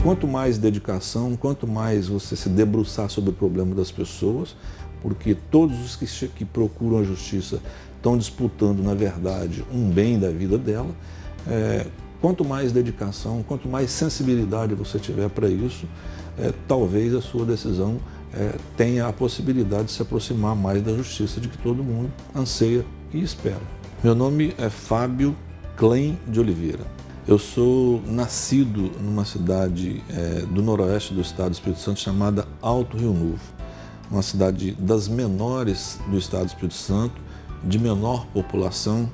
quanto mais dedicação, quanto mais você se debruçar sobre o problema das pessoas, porque todos os que procuram a justiça estão disputando, na verdade, um bem da vida dela. Quanto mais dedicação, quanto mais sensibilidade você tiver para isso, talvez a sua decisão tenha a possibilidade de se aproximar mais da justiça de que todo mundo anseia e espera. Meu nome é Fábio Klein de Oliveira. Eu sou nascido numa cidade do noroeste do estado do Espírito Santo chamada Alto Rio Novo, uma cidade das menores do estado do Espírito Santo, de menor população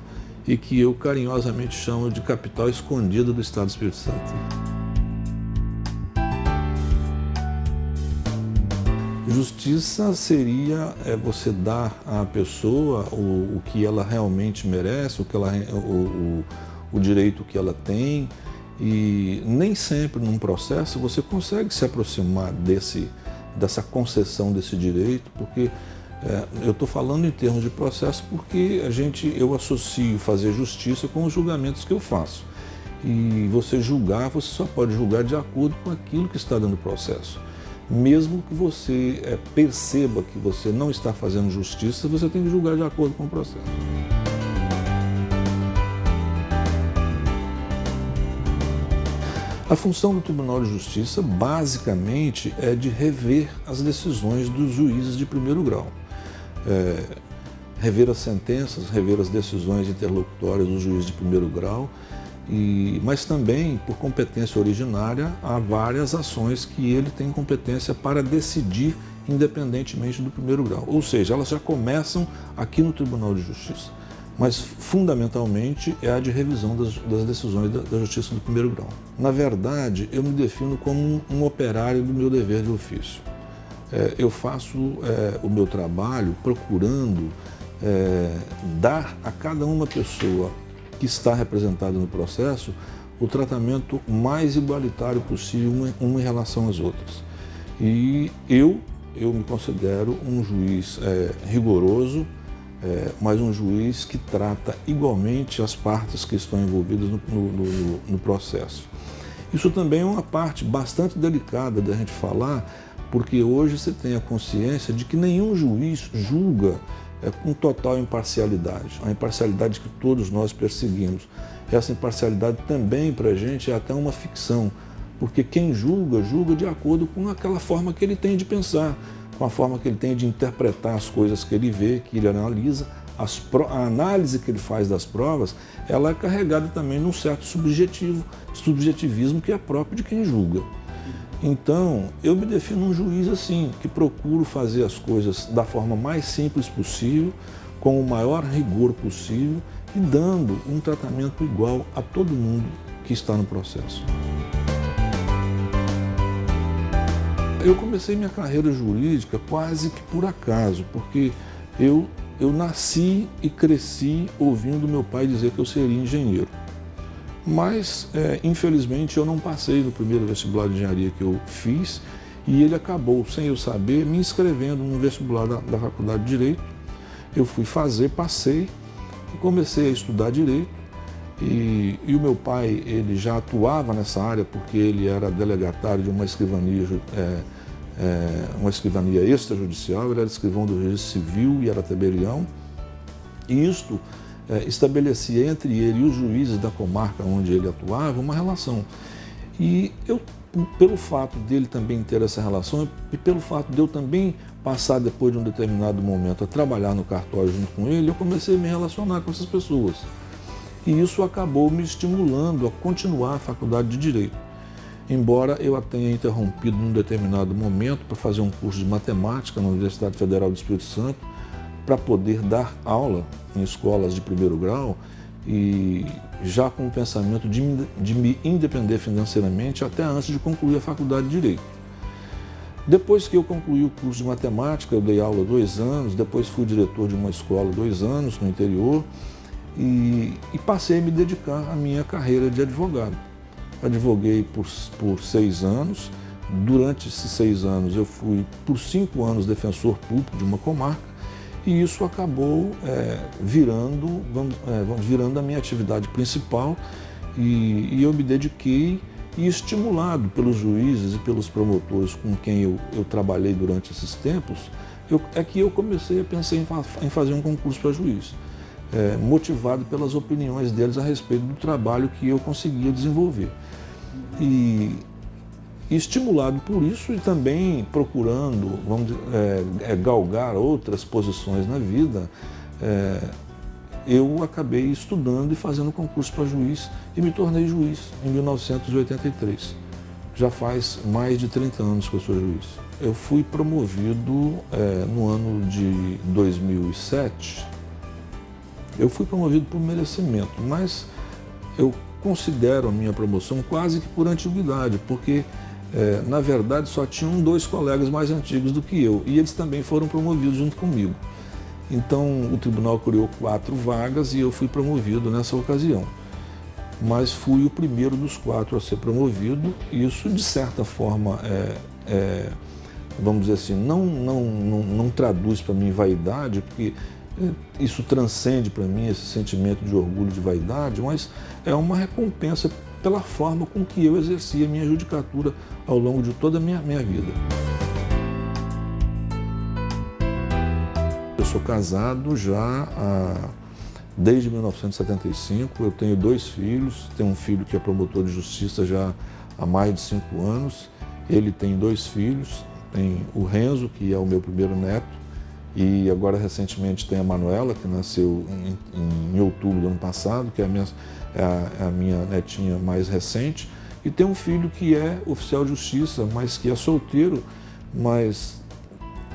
e que eu carinhosamente chamo de capital escondida do estado do Espírito Santo. Justiça seria você dar à pessoa o que ela realmente merece, o direito que ela tem, e nem sempre num processo você consegue se aproximar dessa concessão desse direito, porque eu estou falando em termos de processo porque eu associo fazer justiça com os julgamentos que eu faço. E você só pode julgar de acordo com aquilo que está dentro do processo. Mesmo que você perceba que você não está fazendo justiça, você tem que julgar de acordo com o processo. A função do Tribunal de Justiça, basicamente, é de rever as decisões dos juízes de primeiro grau. Rever as sentenças, rever as decisões interlocutórias dos juízes de primeiro grau, mas também, por competência originária, há várias ações que ele tem competência para decidir independentemente do primeiro grau. Ou seja, elas já começam aqui no Tribunal de Justiça, mas fundamentalmente é a de revisão das decisões da Justiça do primeiro grau. Na verdade, eu me defino como um operário do meu dever de ofício. Eu faço o meu trabalho procurando dar a cada uma pessoa que está representada no processo o tratamento mais igualitário possível uma em relação às outras. E eu me considero um juiz rigoroso, mas um juiz que trata igualmente as partes que estão envolvidas no processo. Isso também é uma parte bastante delicada da gente falar, porque hoje você tem a consciência de que nenhum juiz julga com total imparcialidade, a imparcialidade que todos nós perseguimos. Essa imparcialidade também para a gente é até uma ficção, porque quem julga, julga de acordo com aquela forma que ele tem de pensar, com a forma que ele tem de interpretar as coisas que ele vê, que ele analisa. A análise que ele faz das provas, ela é carregada também num certo subjetivismo que é próprio de quem julga. Então, eu me defino um juiz assim, que procuro fazer as coisas da forma mais simples possível, com o maior rigor possível e dando um tratamento igual a todo mundo que está no processo. Eu comecei minha carreira jurídica quase que por acaso, porque eu nasci e cresci ouvindo meu pai dizer que eu seria engenheiro. Mas, infelizmente, eu não passei no primeiro vestibular de engenharia que eu fiz e ele acabou, sem eu saber, me inscrevendo no vestibular da Faculdade de Direito. Eu fui fazer, passei e comecei a estudar Direito. E o meu pai, ele já atuava nessa área porque ele era delegatário de uma escrivania extrajudicial, ele era escrivão do Registro Civil e era tabelião. E isto estabelecia entre ele e os juízes da comarca onde ele atuava uma relação. E pelo fato dele também ter essa relação e pelo fato de eu também passar depois de um determinado momento a trabalhar no cartório junto com ele, eu comecei a me relacionar com essas pessoas. E isso acabou me estimulando a continuar a faculdade de Direito. Embora eu a tenha interrompido num determinado momento para fazer um curso de matemática na Universidade Federal do Espírito Santo, para poder dar aula em escolas de primeiro grau e já com o pensamento de me independer financeiramente até antes de concluir a faculdade de Direito. Depois que eu concluí o curso de matemática, eu dei aula 2 anos, depois fui diretor de uma escola 2 anos no interior e passei a me dedicar à minha carreira de advogado. Advoguei por 6 anos, durante esses 6 anos eu fui por 5 anos defensor público de uma comarca. E isso acabou virando a minha atividade principal e eu me dediquei E estimulado pelos juízes e pelos promotores com quem eu trabalhei durante esses tempos, é que eu comecei a pensar em fazer um concurso para juiz, motivado pelas opiniões deles a respeito do trabalho que eu conseguia desenvolver. E estimulado por isso e também procurando, vamos dizer, galgar outras posições na vida, eu acabei estudando e fazendo concurso para juiz e me tornei juiz em 1983. Já faz mais de 30 anos que eu sou juiz. Eu fui promovido no ano de 2007. Eu fui promovido por merecimento, mas eu considero a minha promoção quase que por antiguidade, porque na verdade só tinham 2 colegas mais antigos do que eu e eles também foram promovidos junto comigo. Então o tribunal criou 4 vagas e eu fui promovido nessa ocasião. Mas fui o primeiro dos 4 a ser promovido. Isso de certa forma vamos dizer assim, não traduz para mim vaidade, porque isso transcende para mim esse sentimento de orgulho, de vaidade, mas é uma recompensa pela forma com que eu exerci a minha judicatura ao longo de toda a minha vida. Eu sou casado já desde 1975, eu tenho 2 filhos, tenho um filho que é promotor de justiça já há mais de 5 anos, ele tem 2 filhos, tem o Renzo, que é o meu primeiro neto, e agora recentemente tem a Manuela, que nasceu em outubro do ano passado, que é a minha netinha mais recente, e tem um filho que é oficial de justiça, mas que é solteiro, mas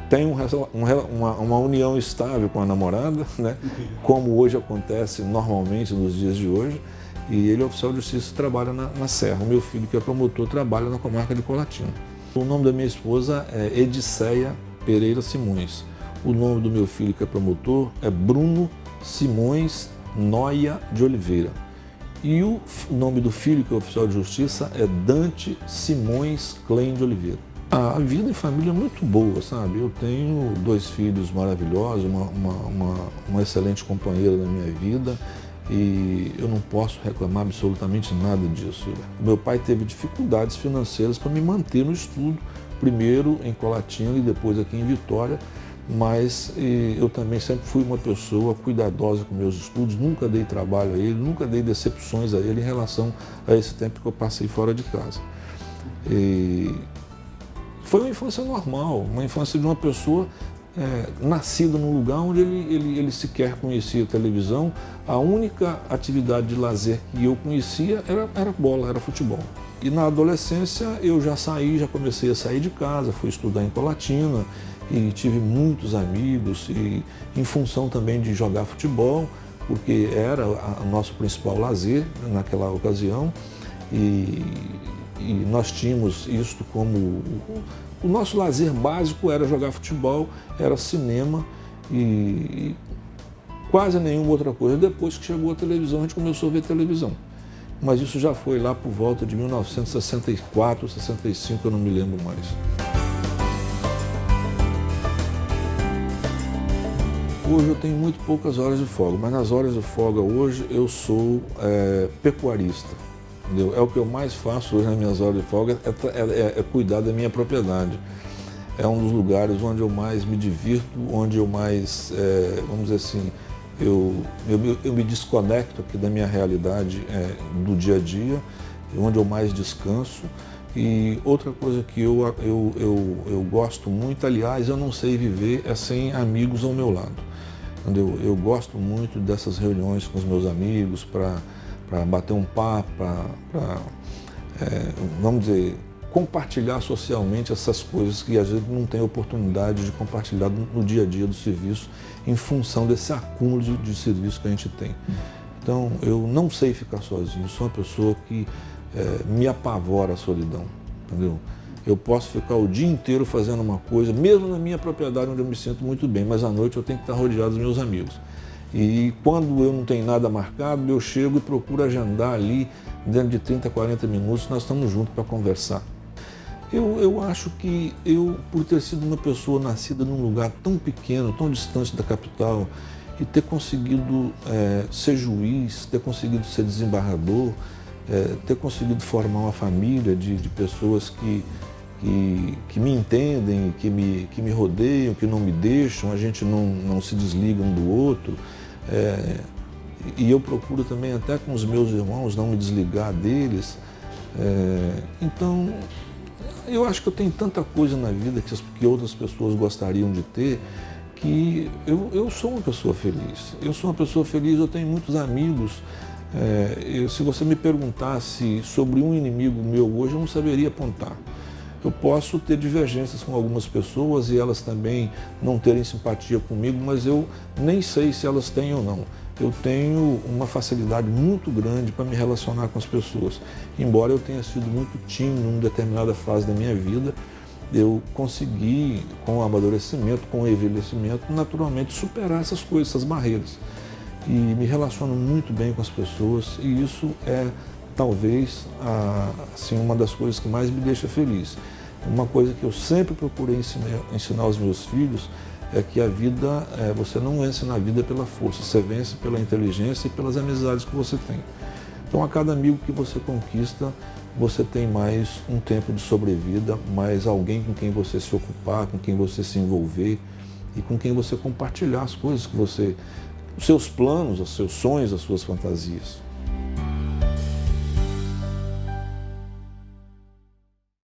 tem uma união estável com a namorada, né? Como hoje acontece normalmente nos dias de hoje, e ele é oficial de justiça e trabalha na Serra. O meu filho, que é promotor, trabalha na comarca de Colatina. O nome da minha esposa é Ediceia Pereira Simões. O nome do meu filho, que é promotor, é Bruno Simões Noia de Oliveira. E o nome do filho, que é oficial de justiça, é Dante Simões Klein de Oliveira. A vida em família é muito boa, sabe? Eu tenho 2 filhos maravilhosos, uma excelente companheira na minha vida e eu não posso reclamar absolutamente nada disso. Meu pai teve dificuldades financeiras para me manter no estudo, primeiro em Colatina e depois aqui em Vitória, mas eu também sempre fui uma pessoa cuidadosa com meus estudos, nunca dei trabalho a ele, nunca dei decepções a ele em relação a esse tempo que eu passei fora de casa. Foi uma infância normal, uma infância de uma pessoa nascida num lugar onde ele sequer conhecia televisão. A única atividade de lazer que eu conhecia era bola, era futebol. E na adolescência eu já comecei a sair de casa, fui estudar em Colatina e tive muitos amigos, e em função também de jogar futebol, porque era o nosso principal lazer naquela ocasião. E nós tínhamos isso como... O nosso lazer básico era jogar futebol, era cinema e quase nenhuma outra coisa. Depois que chegou a televisão, a gente começou a ver televisão. Mas isso já foi lá por volta de 1964, 65, eu não me lembro mais. Hoje eu tenho muito poucas horas de folga, mas nas horas de folga hoje eu sou pecuarista. Entendeu? É o que eu mais faço hoje nas minhas horas de folga, é cuidar da minha propriedade. É um dos lugares onde eu mais me divirto, onde eu mais, vamos dizer assim, eu me desconecto aqui da minha realidade do dia a dia, onde eu mais descanso. E outra coisa que eu gosto muito, aliás, eu não sei viver, é sem amigos ao meu lado. Entendeu? Eu gosto muito dessas reuniões com os meus amigos para bater um papo, para vamos dizer, compartilhar socialmente essas coisas que às vezes não tem oportunidade de compartilhar no dia a dia do serviço, em função desse acúmulo de serviço que a gente tem. Então, eu não sei ficar sozinho, sou uma pessoa que me apavora a solidão, entendeu? Eu posso ficar o dia inteiro fazendo uma coisa, mesmo na minha propriedade, onde eu me sinto muito bem, mas à noite eu tenho que estar rodeado dos meus amigos. E quando eu não tenho nada marcado, eu chego e procuro agendar ali, dentro de 30, 40 minutos, nós estamos juntos para conversar. Eu acho que por ter sido uma pessoa nascida num lugar tão pequeno, tão distante da capital, e ter conseguido ser juiz, ter conseguido ser desembargador, ter conseguido formar uma família de pessoas que me entendem, que me rodeiam, que não me deixam, a gente não se desliga um do outro. E eu procuro também, até com os meus irmãos, não me desligar deles. Então, eu acho que eu tenho tanta coisa na vida que outras pessoas gostariam de ter, que eu sou uma pessoa feliz. Eu sou uma pessoa feliz, eu tenho muitos amigos. Se você me perguntasse sobre um inimigo meu hoje, eu não saberia apontar. Eu posso ter divergências com algumas pessoas e elas também não terem simpatia comigo, mas eu nem sei se elas têm ou não. Eu tenho uma facilidade muito grande para me relacionar com as pessoas. Embora eu tenha sido muito tímido em uma determinada fase da minha vida, eu consegui, com o amadurecimento, com o envelhecimento, naturalmente superar essas coisas, essas barreiras. E me relaciono muito bem com as pessoas, e isso é talvez assim, uma das coisas que mais me deixa feliz. Uma coisa que eu sempre procurei ensinar aos meus filhos é que a vida, você não vence na vida pela força, você vence pela inteligência e pelas amizades que você tem. Então, a cada amigo que você conquista, você tem mais um tempo de sobrevida, mais alguém com quem você se ocupar, com quem você se envolver e com quem você compartilhar as coisas que você, os seus planos, os seus sonhos, as suas fantasias.